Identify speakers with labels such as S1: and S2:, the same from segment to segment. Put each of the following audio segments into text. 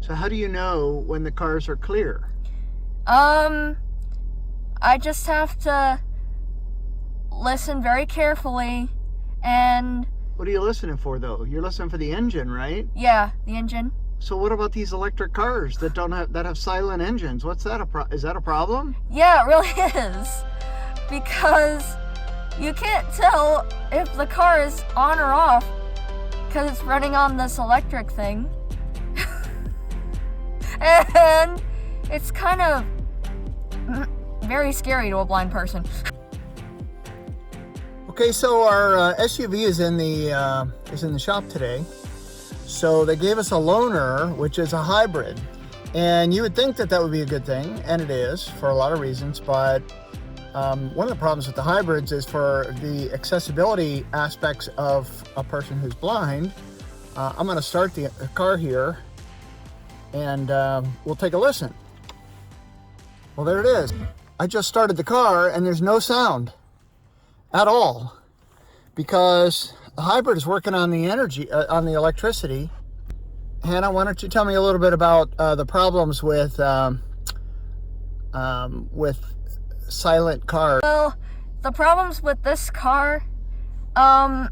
S1: So how do you know when the cars are clear?
S2: I just have to listen very carefully and...
S1: What are you listening for, though? You're listening for the engine, right?
S2: Yeah, the engine.
S1: So what about these electric cars that have silent engines? What's that is that a problem?
S2: Yeah, it really is. Because you can't tell if the car is on or off because it's running on this electric thing. And it's kind of very scary to a blind person.
S1: Okay, so our SUV is in the shop today. So they gave us a loaner, which is a hybrid, and you would think that would be a good thing, and it is for a lot of reasons. But one of the problems with the hybrids is for the accessibility aspects of a person who's blind. I'm going to start the car here, and we'll take a listen. Well, there it is. I just started the car, and there's no sound at all because the hybrid is working on the energy, on the electricity. Hannah, why don't you tell me a little bit about the problems with silent cars?
S2: Well, the problems with this car, I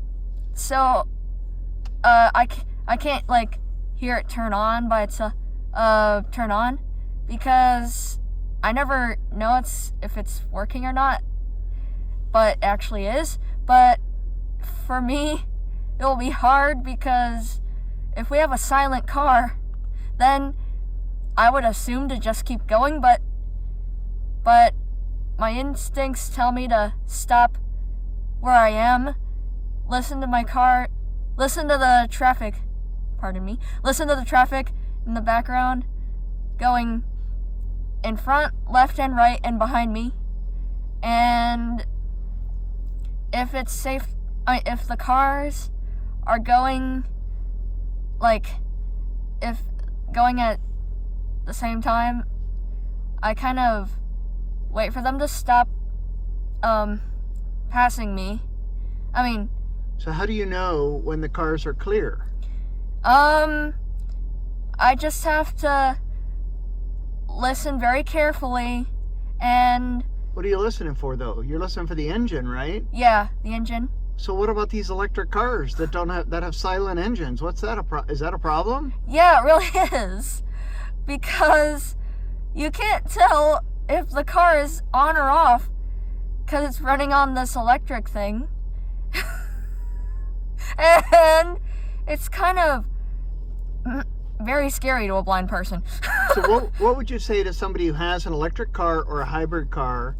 S2: can't like hear it turn on by itself, turn on, because I never know if it's working or not, but it actually is. But for me, it will be hard because if we have a silent car, then I would assume to just keep going, but my instincts tell me to stop where I am, listen to my car, listen to the traffic in the background going in front, left, and right, and behind me. And if it's safe, if the cars are going, if going at the same time, I kind of wait for them to stop passing me.
S1: So how do you know when the cars are clear?
S2: I just have to listen very carefully and...
S1: What are you listening for, though? You're listening for the engine, right?
S2: Yeah, the engine.
S1: So what about these electric cars that have silent engines? What's that is that a problem?
S2: Yeah, it really is. Because you can't tell if the car is on or off because it's running on this electric thing. And it's kind of very scary to a blind person.
S1: So what would you say to somebody who has an electric car or a hybrid car,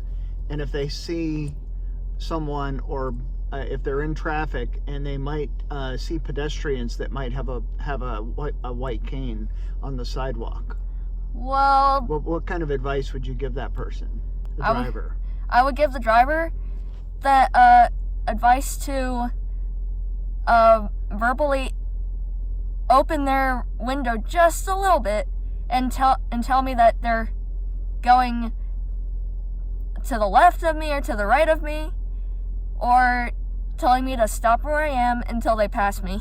S1: and if they see someone, or if they're in traffic and they might see pedestrians that might have a white cane on the sidewalk?
S2: Well,
S1: what kind of advice would you give that person, the driver?
S2: I would give the driver that advice to verbally open their window just a little bit and tell me that they're going to the left of me or to the right of me, or telling me to stop where I am until they pass me.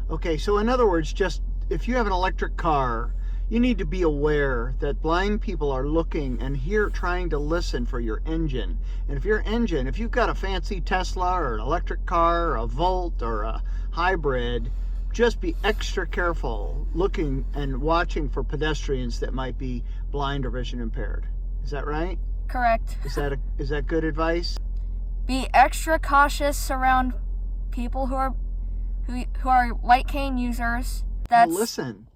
S1: Okay, so in other words, just if you have an electric car, you need to be aware that blind people are looking and trying to listen for your engine. And if you've got a fancy Tesla or an electric car or a Volt or a hybrid, just be extra careful looking and watching for pedestrians that might be blind or vision impaired. Is that right?
S2: Correct.
S1: Is that good advice?
S2: Be extra cautious around people who are white cane users.
S1: Well, listen.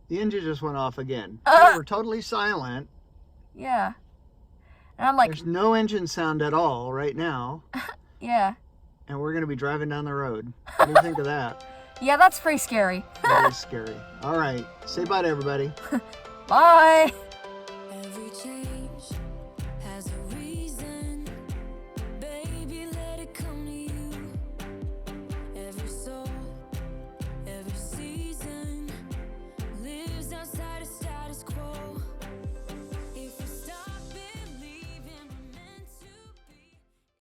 S1: The engine just went off again. They were totally silent.
S2: Yeah. And I'm like...
S1: There's no engine sound at all right now.
S2: Yeah.
S1: And we're going to be driving down the road. What do you think of that?
S2: Yeah, that's pretty scary.
S1: That is scary. All right. Say bye to everybody.
S2: Bye.